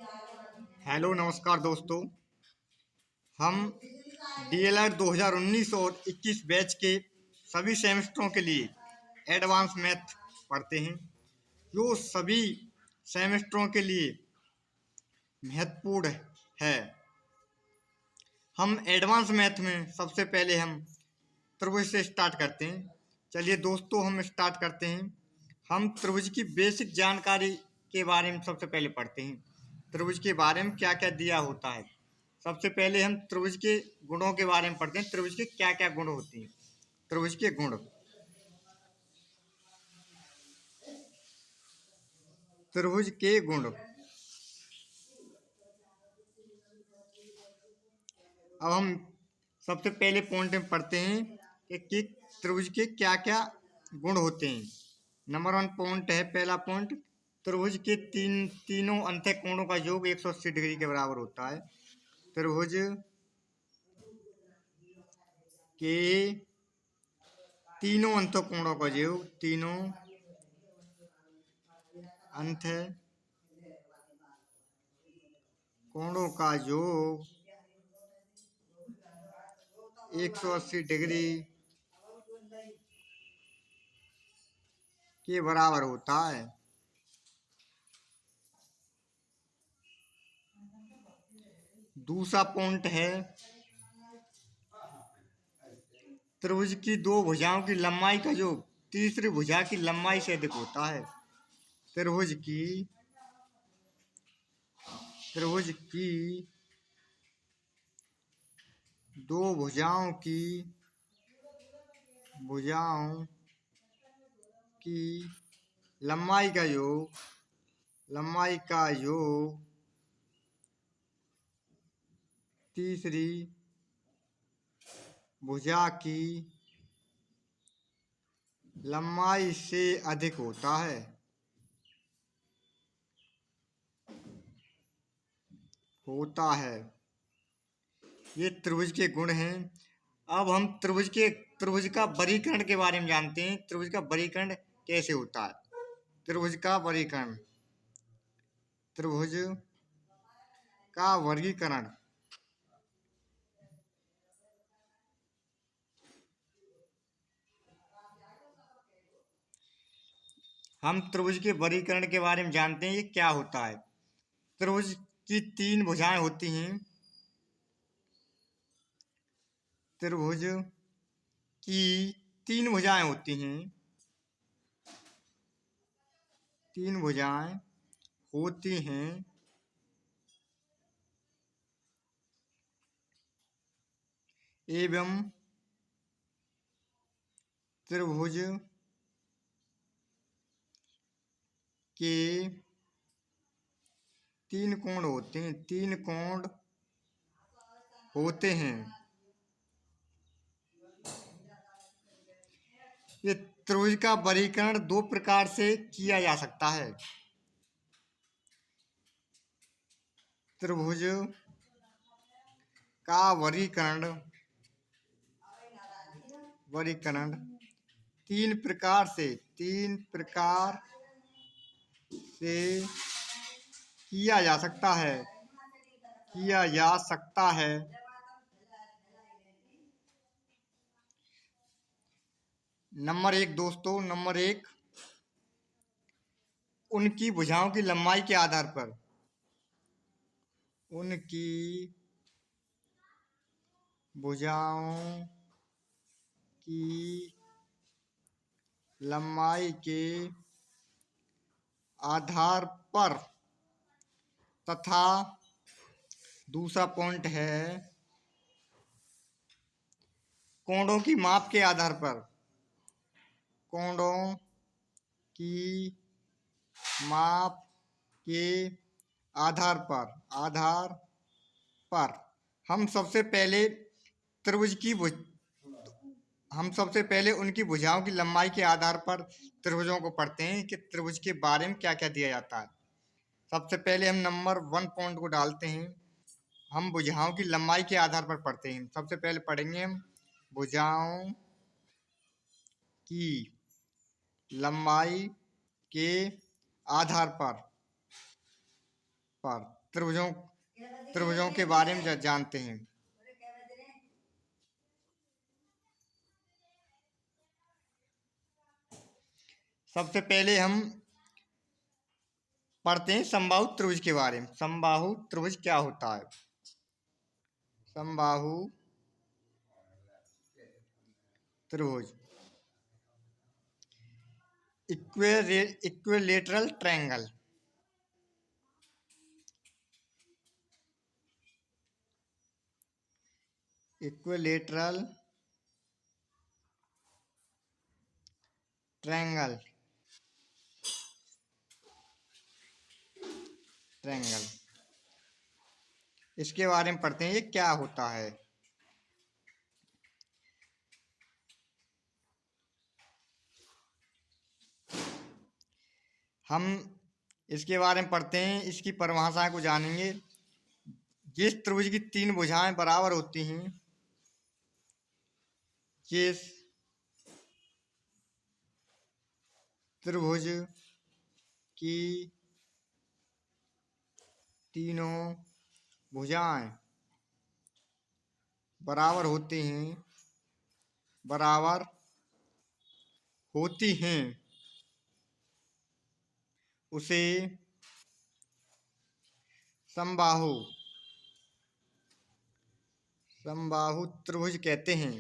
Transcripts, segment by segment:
Hello नमस्कार दोस्तों। हम डीएलएड 2019 और 21 बैच के सभी सेमेस्टरों के लिए एडवांस मैथ पढ़ते हैं, जो सभी सेमेस्टरों के लिए महत्वपूर्ण है। हम एडवांस मैथ में सबसे पहले हम त्रिभुज से स्टार्ट करते हैं। चलिए दोस्तों, हम स्टार्ट करते हैं। हम त्रिभुज की बेसिक जानकारी के बारे में सबसे पहले पढ़ते हैं। त्रिभुज के बारे में क्या क्या दिया होता है। सबसे पहले हम त्रिभुज के गुणों के बारे में पढ़ते हैं। त्रिभुज के क्या क्या गुण होते हैं। त्रिभुज के गुण। त्रिभुज के गुण। अब हम सबसे पहले पॉइंट में पढ़ते हैं कि त्रिभुज के क्या क्या गुण होते हैं। नंबर 1 पॉइंट है, पहला पॉइंट, त्रिभुज के तीनों अंत्य कोणों का योग 180 डिग्री के बराबर होता है। त्रिभुज के तीनों अंत्य कोणों का योग, तीनों अंत्य कोणों का योग 180 डिग्री के बराबर होता है। दूसरा पॉइंट है, त्रिभुज की दो भुजाओं की लंबाई का योग तीसरी भुजा की लंबाई से अधिक होता है। त्रिभुज की दो भुजाओं की लंबाई का योग तीसरी भुजा की लंबाई से अधिक होता है। ये त्रिभुज के गुण हैं। अब हम त्रिभुज का वर्गीकरण के बारे में जानते हैं। त्रिभुज का वर्गीकरण कैसे होता है। त्रिभुज का वर्गीकरण हम त्रिभुज के वर्गीकरण के बारे में जानते हैं। ये क्या होता है। त्रिभुज की तीन भुजाएं होती हैं। त्रिभुज की तीन भुजाएं होती हैं। एवं त्रिभुज के तीन कोण होते हैं। ये त्रिभुज का वर्गीकरण दो प्रकार से किया जा सकता है। त्रिभुज का वर्गीकरण तीन प्रकार से किया जा सकता है। नंबर 1 दोस्तों, उनकी भुजाओं की लंबाई के आधार पर तथा दूसरा पॉइंट है, कोणों की माप के आधार पर हम सबसे पहले उनकी भुजाओं की लंबाई के आधार पर त्रिभुजों को पढ़ते हैं कि त्रिभुज के बारे में क्या क्या दिया जाता है। सबसे पहले हम नंबर 1 पॉइंट को डालते हैं। हम भुजाओं की लंबाई के आधार पर पढ़ते हैं। सबसे पहले पढ़ेंगे हम भुजाओं की लंबाई के आधार पर त्रिभुजों त्रिभुजों के बारे में जानते हैं। सबसे पहले हम पढ़ते हैं समबाहु त्रिभुज के बारे में। समबाहु त्रिभुज क्या होता है? समबाहु त्रिभुज इक्विलेटरल ट्रायंगल। इक्विलेटरल ट्रायंगल इसके बारे में पढ़ते हैं, ये क्या होता है। हम इसके बारे में पढ़ते हैं, इसकी परिभाषा को जानेंगे। जिस त्रिभुज की तीन भुजाएं बराबर होती हैं, जिस त्रिभुज की तीनों भुजाएं बराबर होती हैं उसे समबाहु त्रिभुज कहते हैं।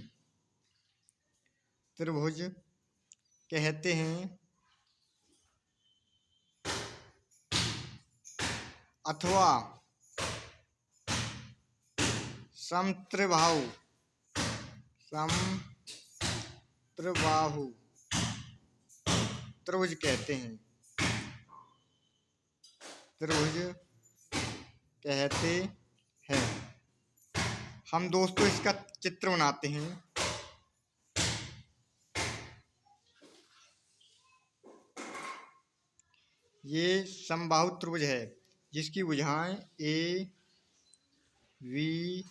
अथवा समत्रिबाहु त्रिभुज कहते हैं। हम दोस्तों इसका चित्र बनाते हैं। ये समबाहु त्रिभुज है जिसकी भुजाएं ए बी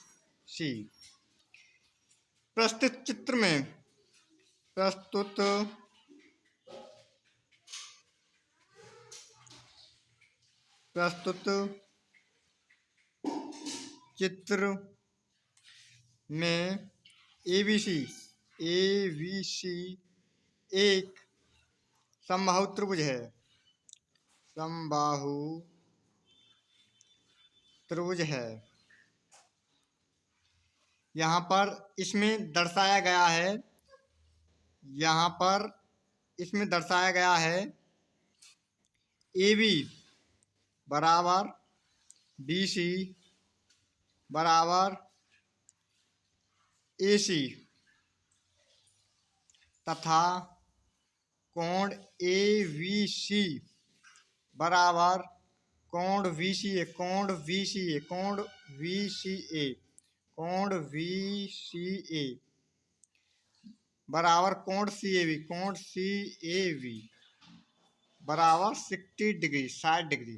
सी। प्रस्तुत चित्र में ABC एक समबाहु त्रिभुज है। यहाँ पर इसमें दर्शाया गया है AB बराबर BC बराबर AC तथा कोण ABC बराबर कोण VCA बराबर कोण CAB बराबर 60 डिग्री।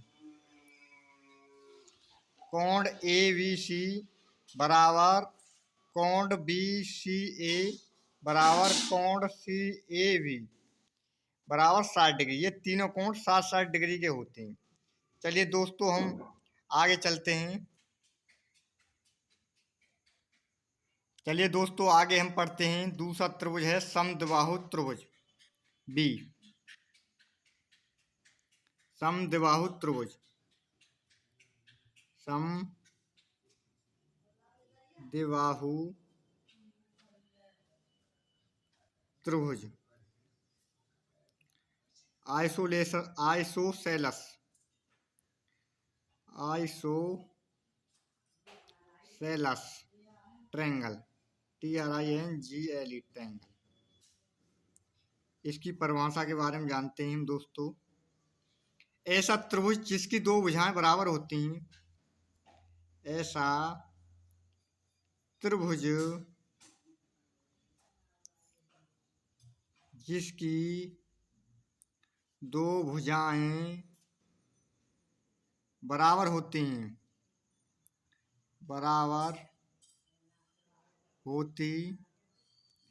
कोण ABC बराबर कोण BCA बराबर कोण CAB बराबर 60 डिग्री। ये तीनों कोण 60 डिग्री के होते हैं। चलिए दोस्तों हम आगे चलते हैं। चलिए दोस्तों आगे हम पढ़ते हैं। दूसरा त्रिभुज है समद्विबाहु त्रिभुज B। समद्विबाहु त्रिभुज आइसोसेलस ट्रायंगल ट्रायंगल। इसकी परिभाषा के बारे में जानते हैं हम दोस्तों। ऐसा त्रिभुज जिसकी दो भुजाएं बराबर होती हैं, ऐसा त्रिभुज जिसकी दो भुजाएं बराबर होती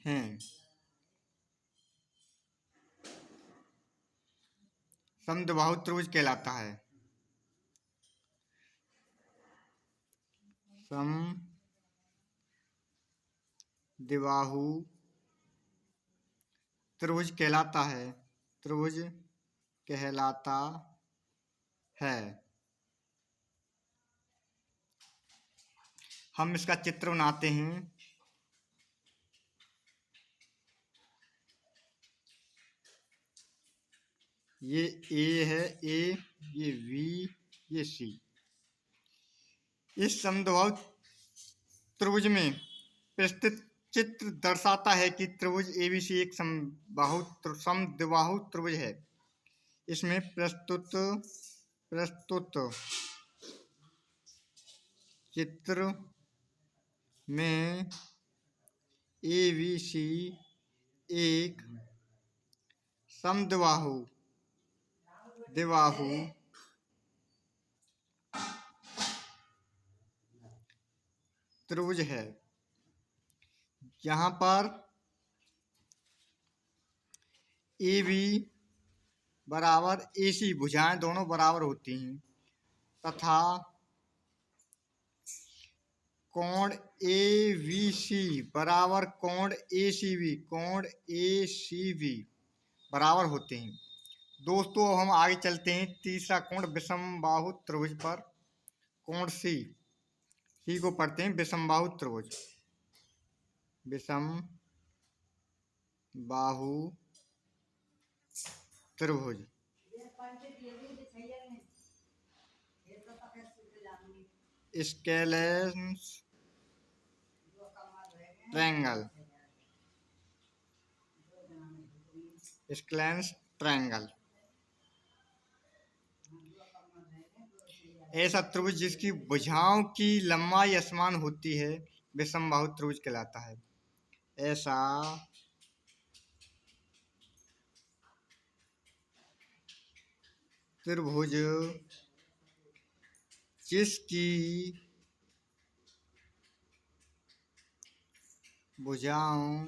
हैं समद्विबाहु त्रिभुज कहलाता है। समद्विबाहु त्रिभुज कहलाता है। त्रिभुज कहलाता है। हम इसका चित्र बनाते हैं। ये ए है, ए, ये बी, ये सी। इस समद्विबाहु त्रिभुज में प्रस्तुत चित्र दर्शाता है कि त्रिभुज एबीसी एक समद्विबाहु त्रिभुज है। इसमें प्रस्तुत चित्र में एबीसी एक समद्विबाहु त्रिभुज है। यहाँ पर ए बी बराबर ए सी भुजाएं दोनों बराबर होती हैं तथा कोण ए बी सी बराबर कोण ए सी बी बराबर होते हैं। दोस्तों हम आगे चलते हैं। तीसरा कोण विषमबाहु त्रिभुज पर। कोण सी को पढ़ते हैं विषमबाहु त्रिभुज। विषमबाहु त्रिभुज स्केलेंस ट्रायंगल ऐसा त्रिभुज जिसकी भुजाओं की लंबाई असमान होती है विषमबाहु त्रिभुज कहलाता है। ऐसा त्रिभुज जिसकी भुजाओं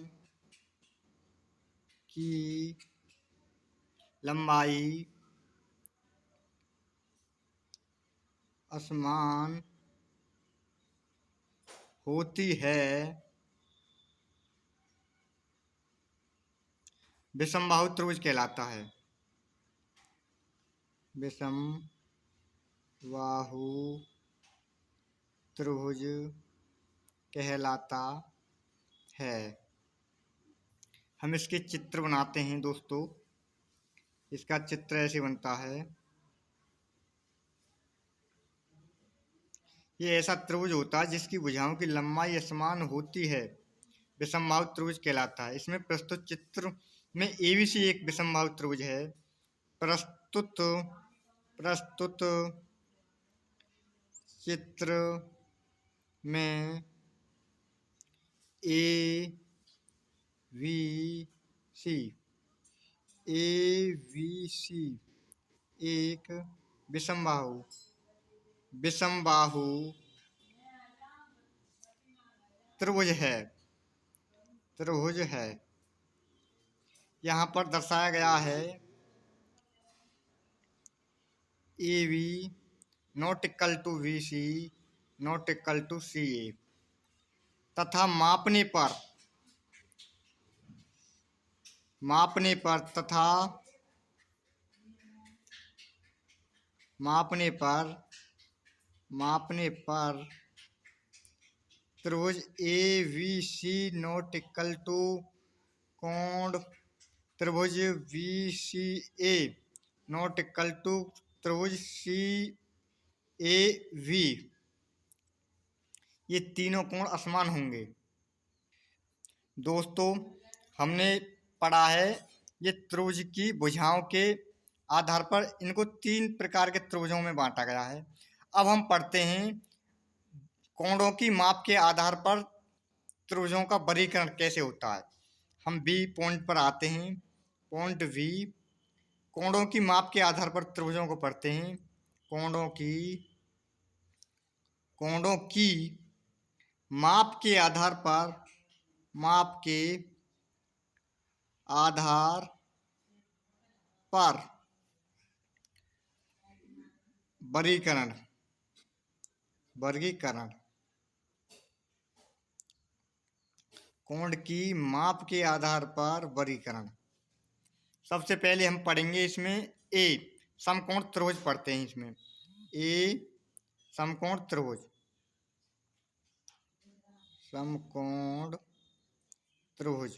की लंबाई असमान होती है विषमबाहु त्रिभुज कहलाता है। विषमबाहु त्रिभुज कहलाता है। हम इसके चित्र बनाते हैं दोस्तों। इसका चित्र ऐसे बनता है। ये ऐसा त्रिभुज होता है जिसकी भुजाओं की लंबाई असमान होती है विषमबाहु त्रिभुज कहलाता है। इसमें प्रस्तुत चित्र में एबीसी एक विषमबाहु त्रिभुज है। प्रस्तुत चित्र में ए बी सी एक विषमबाहु त्रिभुज है। यहाँ पर दर्शाया गया है A B not equal to B C not equal to C A तथा मापने पर त्रिभुज A B C not equal to कोण त्रिभुज B C A not equal to त्रिभुज सी ए वी। ये तीनों कोण असमान होंगे। दोस्तों हमने पढ़ा है ये त्रिभुज की भुजाओं के आधार पर इनको 3 प्रकार के त्रिभुजों में बांटा गया है। अब हम पढ़ते हैं कोणों की माप के आधार पर त्रिभुजों का वर्गीकरण कैसे होता है। हम बी पॉइंट पर आते हैं। पॉइंट बी कोणों की माप के आधार पर त्रिभुजों को पढ़ते हैं। कोणों की माप के आधार पर वर्गीकरण कोण की माप के आधार पर वर्गीकरण। सबसे पहले हम पढ़ेंगे इसमें ए समकोण त्रिभुज पढ़ते हैं। इसमें ए समकोण त्रिभुज, समकोण त्रिभुज,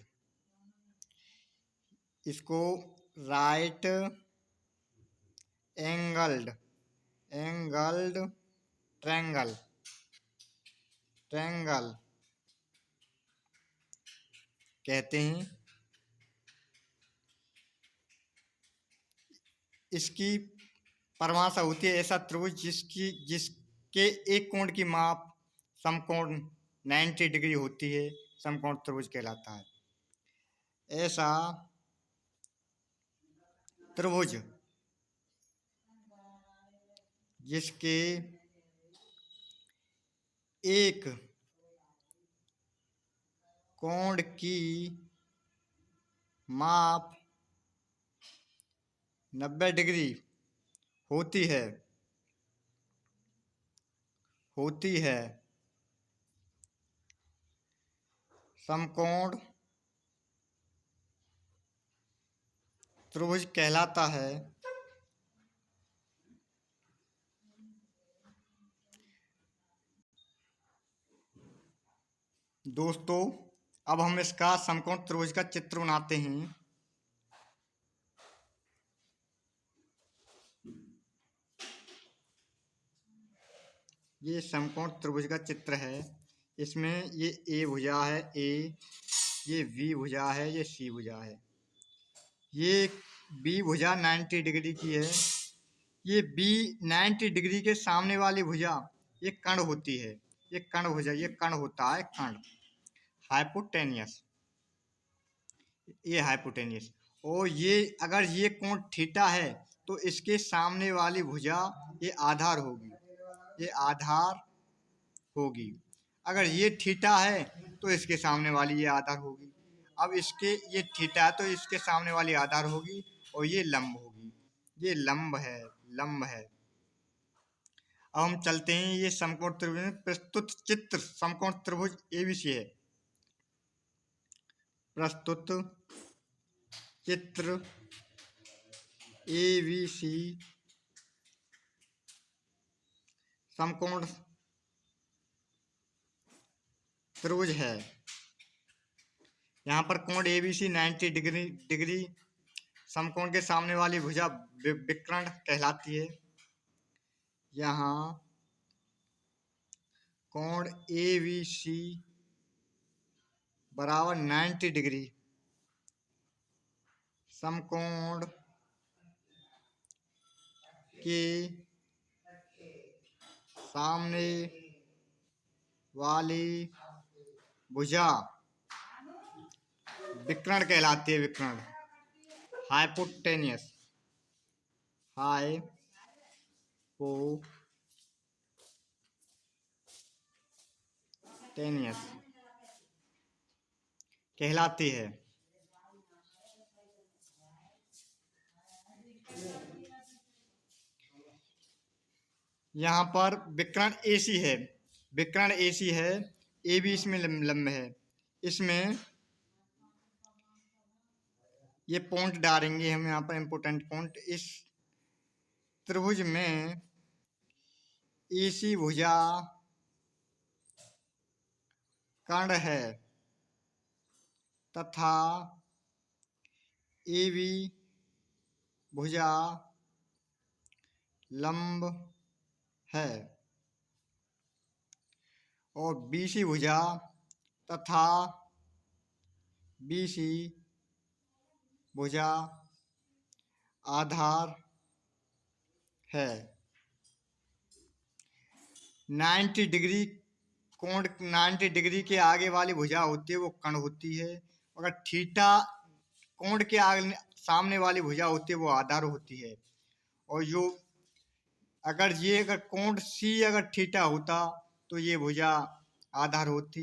इसको राइट एंगल्ड ट्रायंगल कहते हैं। इसकी परिभाषा होती है ऐसा त्रिभुज जिसके एक कोण की माप समकोण 90 डिग्री होती है, समकोण त्रिभुज कहलाता है। ऐसा त्रिभुज जिसके एक कोण की माप 90 डिग्री होती है समकोण त्रिभुज कहलाता है। दोस्तों अब हम इसका समकोण त्रिभुज का चित्र बनाते हैं। ये समकोण त्रिभुज का चित्र है। इसमें ये ए भुजा है, ये बी भुजा है, ये सी भुजा है। ये बी भुजा 90 डिग्री की है। ये बी 90 डिग्री के सामने वाली भुजा ये कर्ण होती है। ये कर्ण भुजा, ये कर्ण होता है, कर्ण हाइपोटेनियस, ये हाइपोटेनियस। और ये अगर ये कोण थीटा है तो इसके सामने वाली भुजा ये आधार होगी, ये आधार होगी। अगर ये थीटा है तो इसके सामने वाली ये आधार होगी। अब इसके ये थीटा है तो इसके सामने वाली आधार होगी और ये लंब होगी, ये लंब है। अब हम चलते हैं ये समकोण त्रिभुज में प्रस्तुत चित्र समकोण त्रिभुज एबीसी है। प्रस्तुत चित्र एबीसी समकोण त्रिभुज है। यहाँ पर कोण एबीसी 90 डिग्री समकोण के सामने वाली भुजा विकर्ण कहलाती है। यहाँ कोण एबीसी बराबर 90 डिग्री समकोण के सामने वाली भुजा विकर्ण कहलाती है, विकर्ण हाइपोटेनियस कहलाती है। यहाँ पर विकर्ण एसी है, ए भी इसमें लंब है। इसमें ये पॉइंट डालेंगे हम यहाँ पर, इम्पोर्टेंट पॉइंट। इस त्रिभुज में एसी भुजा कर्ण है तथा ए बी भुजा लंब है और बीसी भुजा तथा बीसी भुजा आधार है। 90 डिग्री कोण 90 डिग्री के आगे वाली भुजा होती है वो कर्ण होती है। अगर थीटा कोण के आगे सामने वाली भुजा होती है वो आधार होती है। और जो अगर कोण सी अगर थीटा होता तो ये भुजा आधार होती।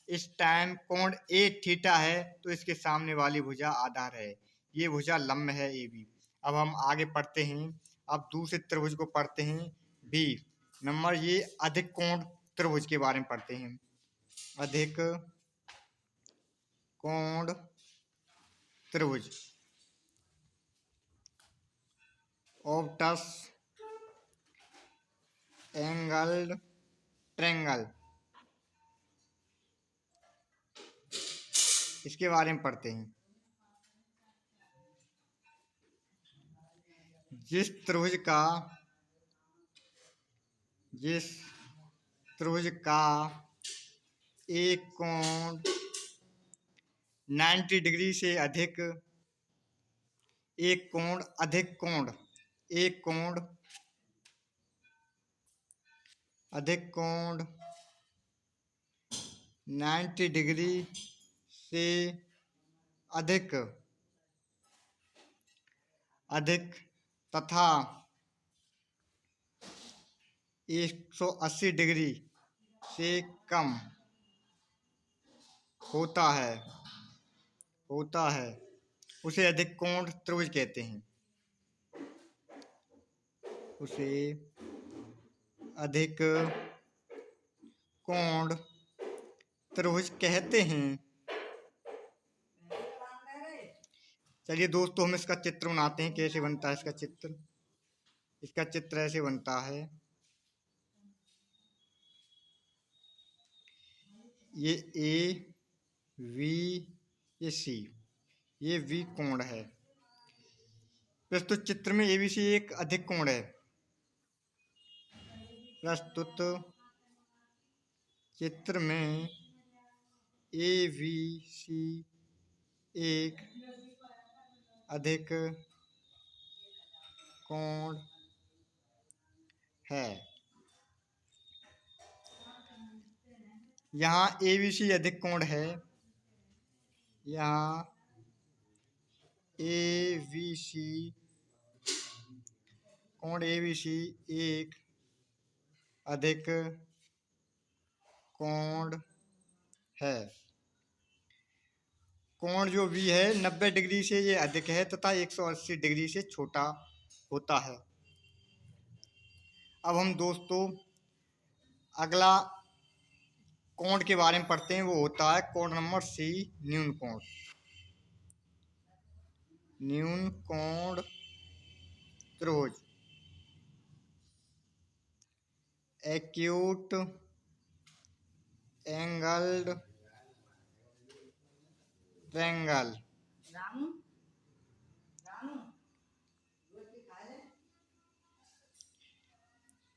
इस टाइम कोण ए थीटा है तो इसके सामने वाली भुजा आधार है, ये भुजा लंब है ए बी। अब हम आगे पढ़ते हैं। अब दूसरे त्रिभुज को पढ़ते हैं बी नंबर, ये अधिक कोण त्रिभुज के बारे में पढ़ते हैं। अधिक कोण त्रिभुज। ऑब्टस एंगल्ड ट्रायंगल, इसके बारे में पढ़ते हैं। जिस त्रिभुज का एक कोण 90 डिग्री से अधिक, एक कोण 90 डिग्री से अधिक तथा 180 डिग्री से कम होता है उसे अधिक कोण त्रिभुज कहते हैं। उसे अधिक कोण त्रिभुज कहते हैं। चलिए दोस्तों, हम इसका चित्र बनाते हैं। कैसे बनता है इसका चित्र? इसका चित्र ऐसे बनता है। ये ए वी, ये सी, ये वी कोण है। प्रस्तुत चित्र में एबीसी एक अधिक कोण है। प्रस्तुत चित्र में एबीसी एक अधिक कोण है। यहाँ एबीसी अधिक कोण है। यहाँ एबीसी कोण एबीसी एक अधिक कोण है। कोण जो भी है 90 डिग्री से ये अधिक है तथा 180 डिग्री से छोटा होता है। अब हम दोस्तों अगला कोण के बारे में पढ़ते हैं। वो होता है कोण नंबर सी, न्यून कोण। न्यून कोण त्रिभुज, एक्यूट एंगल्ड ट्रायंगल।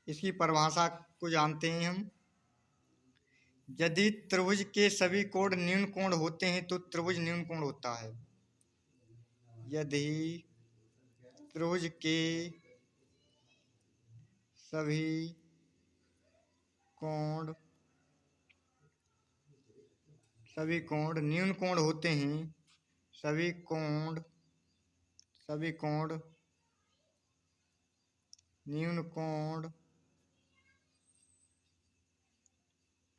इसकी परिभाषा को जानते हैं हम। यदि त्रिभुज के सभी कोण न्यून कोण होते हैं तो त्रिभुज न्यून कोण होता है। यदि त्रिभुज के सभी कोण न्यून कोण होते हैं, सभी कोण न्यून कोण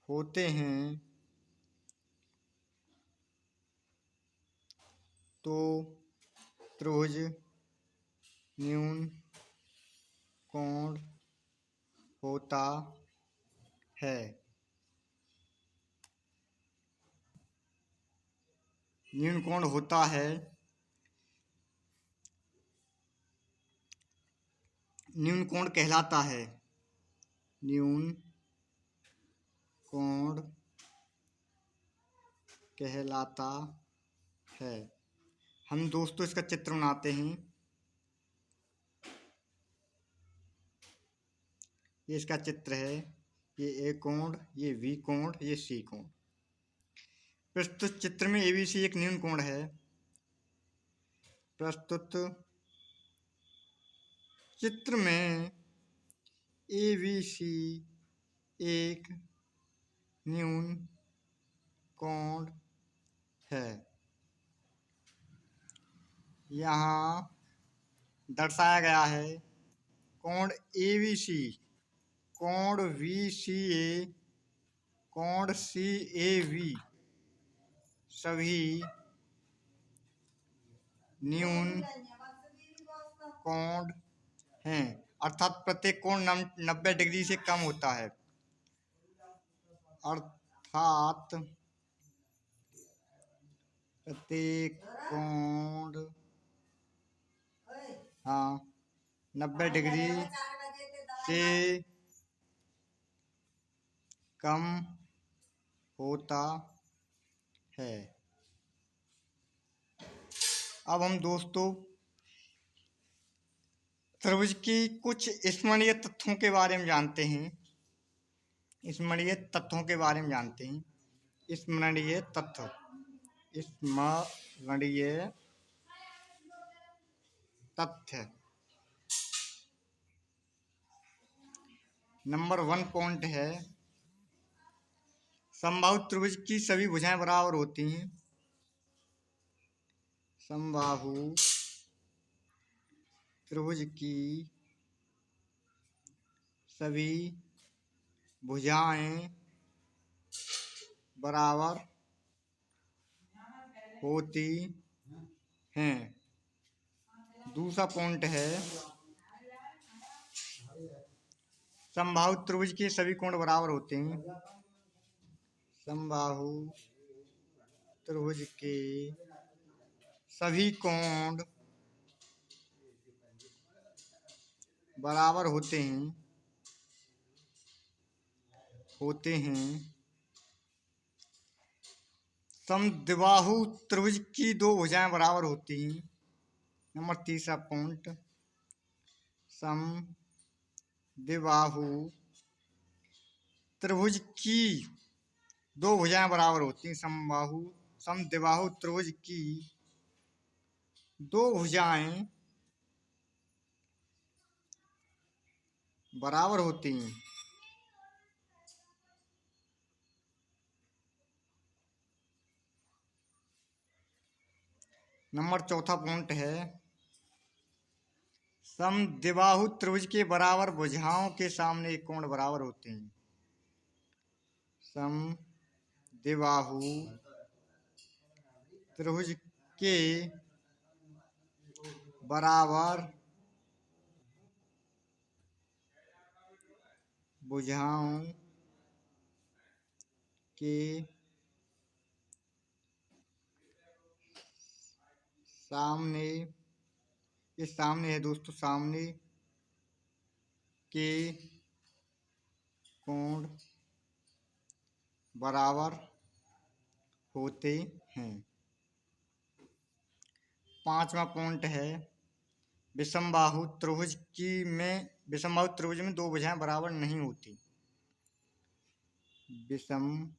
होते हैं तो त्रिभुज न्यून कोण होता है। न्यून कोण होता है। न्यून कोण कहलाता है। न्यून कोण कहलाता है। हम दोस्तों इसका चित्र बनाते हैं। ये इसका चित्र है। ये ए कोण, ये वी कोण, ये सी कोण। प्रस्तुत चित्र में एबीसी एक न्यून कोण है। प्रस्तुत चित्र में एबीसी एक न्यून कोण है। यहाँ दर्शाया गया है कोण एबीसी, कोण वीसीए, कोण सीएवी सभी न्यून कोण हैं, अर्थात प्रत्येक कोण 90 डिग्री से कम होता है। अर्थात प्रत्येक कोण 90 डिग्री से कम होता है। अब हम दोस्तों त्रिभुज की कुछ स्मरणीय तथ्यों के बारे में जानते हैं। स्मरणीय तथ्यों के बारे में जानते हैं। स्मरणीय तथ्य, स्मरणीय तथ्य। नंबर 1 पॉइंट है, समबाहु त्रिभुज की सभी भुजाएं बराबर होती हैं। समबाहु त्रिभुज की सभी भुजाएं बराबर होती हैं। दूसरा पॉइंट है, समबाहु त्रिभुज के सभी कोण बराबर होते हैं। समबाहु त्रिभुज के सभी कोण बराबर होते हैं। समद्विबाहु त्रिभुज की दो भुजाएं बराबर होती हैं। नंबर 3 पॉइंट, समद्विबाहु त्रिभुज की दो भुजाएं बराबर होती हैं। समद्विबाहु त्रिभुज की दो भुजाएं बराबर होती हैं। नंबर 4 पॉइंट है, समद्विबाहु त्रिभुज के बराबर भुजाओं के सामने एक कोण बराबर होते हैं। समद्विबाहु त्रिभुज के बराबर भुजाओं के सामने, ये सामने है दोस्तों, सामने के कोण बराबर होते हैं। 5वां पॉइंट है, विषमबाहु त्रिभुज में दो भुजाएं बराबर नहीं होती। विषमबाहु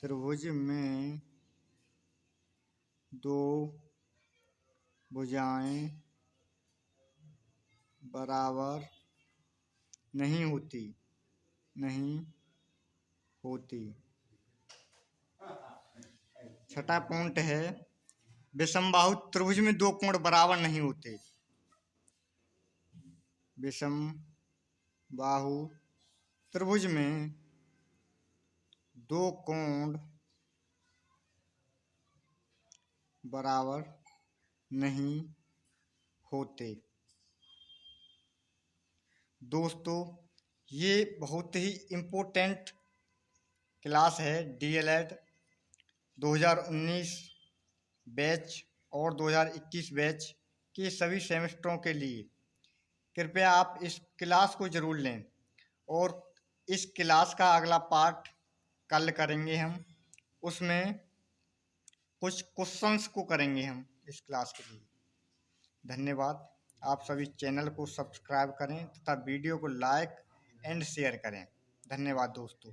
त्रिभुज में दो भुजाएं बराबर नहीं होती। 6वां पॉइंट है, विषमबाहु त्रिभुज में दो कोण बराबर नहीं होते। विषमबाहु त्रिभुज में दो कोण बराबर नहीं होते। दोस्तों ये बहुत ही इम्पोर्टेंट क्लास है DLED 2019 बैच और 2021 बैच के सभी सेमेस्टरों के लिए। कृपया आप इस क्लास को ज़रूर लें और इस क्लास का अगला पार्ट कल करेंगे हम। उसमें कुछ क्वेश्चंस को करेंगे हम इस क्लास के लिए। धन्यवाद। आप सभी चैनल को सब्सक्राइब करें तथा वीडियो को लाइक एंड शेयर करें। धन्यवाद दोस्तों।